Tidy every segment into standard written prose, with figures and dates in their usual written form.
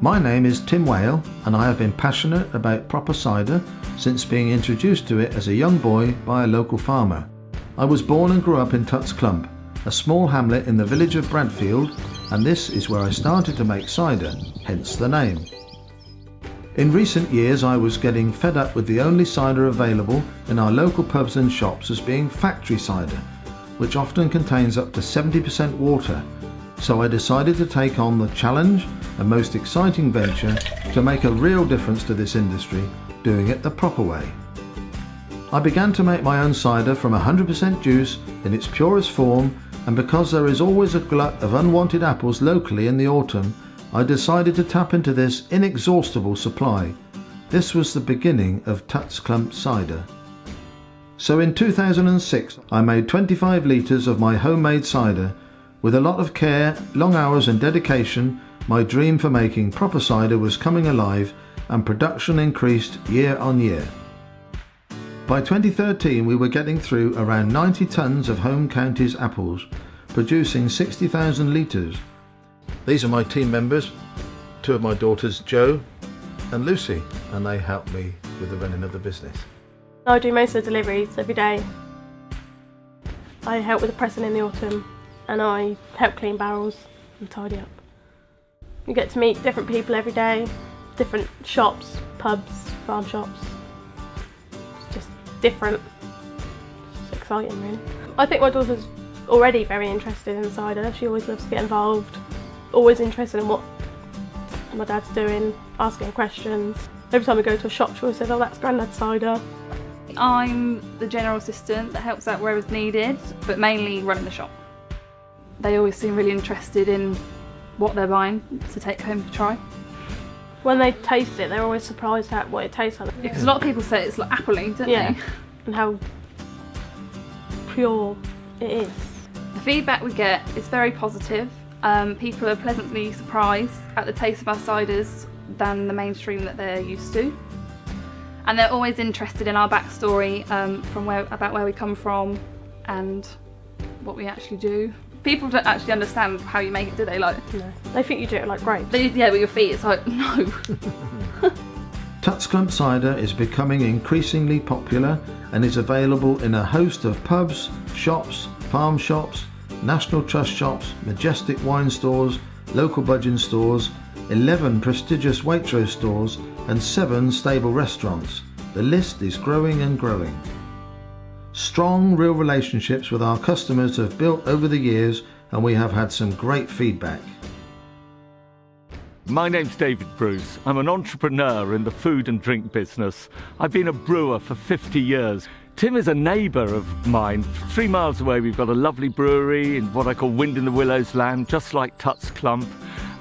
My name is Tim Whale and I have been passionate about proper cider since being introduced to it as a young boy by a local farmer. I was born and grew up in Tutts Clump, a small hamlet in the village of Bradfield, and this is where I started to make cider, hence the name. In recent years I was getting fed up with the only cider available in our local pubs and shops as being factory cider, which often contains up to 70% water. So I decided to take on the challenge and most exciting venture to make a real difference to this industry, doing it the proper way. I began to make my own cider from 100% juice in its purest form, and because there is always a glut of unwanted apples locally in the autumn, I decided to tap into this inexhaustible supply. This was the beginning of Tutts Clump Cider. So in 2006 I made 25 litres of my homemade cider. With a lot of care, long hours and dedication, my dream for making proper cider was coming alive and production increased year on year. By 2013 we were getting through around 90 tonnes of home counties apples, producing 60,000 litres. These are my team members, two of my daughters, Jo and Lucy, and they help me with the running of the business. I do most of the deliveries every day. I help with the pressing in the autumn and I help clean barrels and tidy up. You get to meet different people every day, different shops, pubs, farm shops. It's just different. It's exciting really. I think my daughter's already very interested in cider. She always loves to get involved, always interested in what my dad's doing, asking questions. Every time we go to a shop she always says, "Oh, that's Grandad's cider." I'm the general assistant that helps out wherever's needed, but mainly running the shop. They always seem really interested in what they're buying to take home to try. When they taste it, they're always surprised at what it tastes like. Because a lot of people say it's like appley, don't they? And how pure it is. The feedback we get is very positive. People are pleasantly surprised at the taste of our ciders than the mainstream that they're used to. And they're always interested in our backstory, about where we come from and what we actually do. People don't actually understand how you make it, do they? Like, No, they think you do it like grapes. Yeah, with your feet, it's like, no. Tutts Clump Cider is becoming increasingly popular and is available in a host of pubs, shops, farm shops, National Trust shops, majestic wine stores, local budgeon stores, 11 prestigious Waitrose stores and 7 stable restaurants. The list is growing and growing. Strong, real relationships with our customers have built over the years and we have had some great feedback. My name's David Bruce. I'm an entrepreneur in the food and drink business. I've been a brewer for 50 years. Tim is a neighbour of mine. 3 miles away we've got a lovely brewery in what I call Wind in the Willows land, just like Tutts Clump.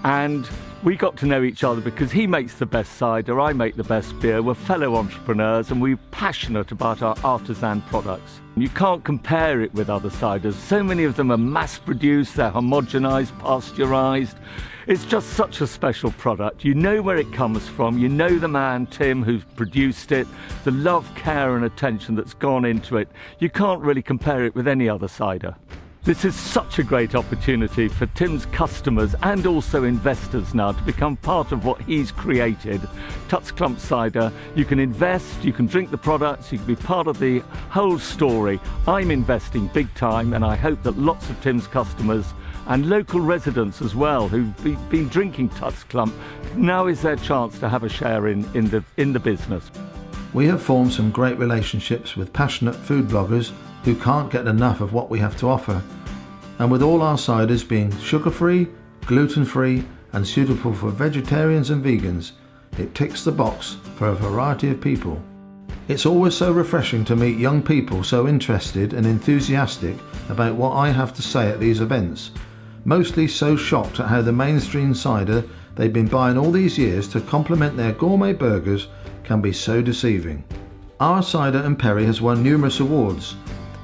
And we got to know each other because he makes the best cider, I make the best beer. We're fellow entrepreneurs and we're passionate about our artisan products. You can't compare it with other ciders. So many of them are mass-produced, they're homogenised, pasteurised. It's just such a special product. You know where it comes from, you know the man, Tim, who's produced it, the love, care and attention that's gone into it. You can't really compare it with any other cider. This is such a great opportunity for Tim's customers and also investors now to become part of what he's created. Tutts Clump Cider, you can invest, you can drink the products, you can be part of the whole story. I'm investing big time and I hope that lots of Tim's customers and local residents as well who've been drinking Tutts Clump, now is their chance to have a share in the business. We have formed some great relationships with passionate food bloggers who can't get enough of what we have to offer. And with all our ciders being sugar-free, gluten-free and suitable for vegetarians and vegans, it ticks the box for a variety of people. It's always so refreshing to meet young people so interested and enthusiastic about what I have to say at these events, mostly so shocked at how the mainstream cider they've been buying all these years to complement their gourmet burgers can be so deceiving. Our cider and perry has won numerous awards.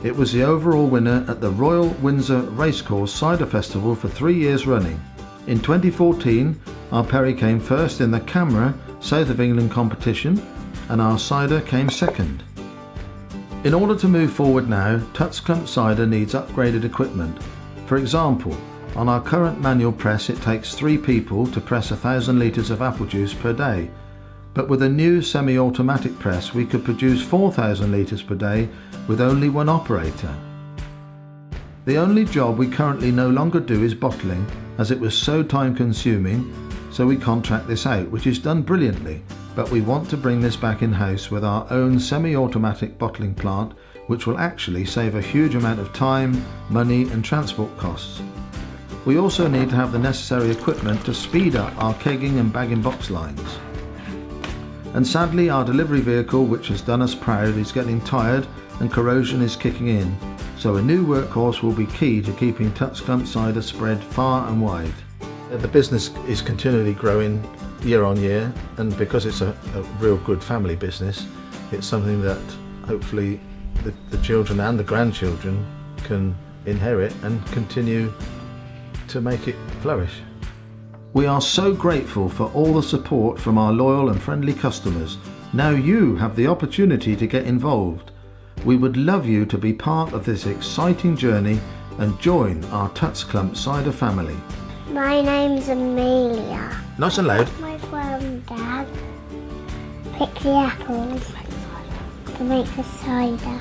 It was the overall winner at the Royal Windsor Racecourse Cider Festival for 3 years running. In 2014, our perry came first in the CAMRA South of England competition and our cider came second. In order to move forward now, Tutts Clump Cider needs upgraded equipment. For example, On our current manual press it takes 3 people to press 1,000 litres of apple juice per day, but with a new semi-automatic press we could produce 4,000 litres per day with only 1 operator. The only job we currently no longer do is bottling, as it was so time consuming, so we contract this out, which is done brilliantly, but we want to bring this back in-house with our own semi-automatic bottling plant, which will actually save a huge amount of time, money and transport costs. We also need to have the necessary equipment to speed up our kegging and bag-in-box lines. And sadly our delivery vehicle, which has done us proud, is getting tired and corrosion is kicking in, so a new workhorse will be key to keeping Tutts Clump Cider spread far and wide. The business is continually growing year on year, and because it's a real good family business, it's something that hopefully the children and the grandchildren can inherit and continue to make it flourish. We are so grateful for all the support from our loyal and friendly customers. Now you have the opportunity to get involved. We would love you to be part of this exciting journey and join our Tutts Clump Cider family. My name's Amelia. Nice and loud. My granddad picked the apples to make the cider.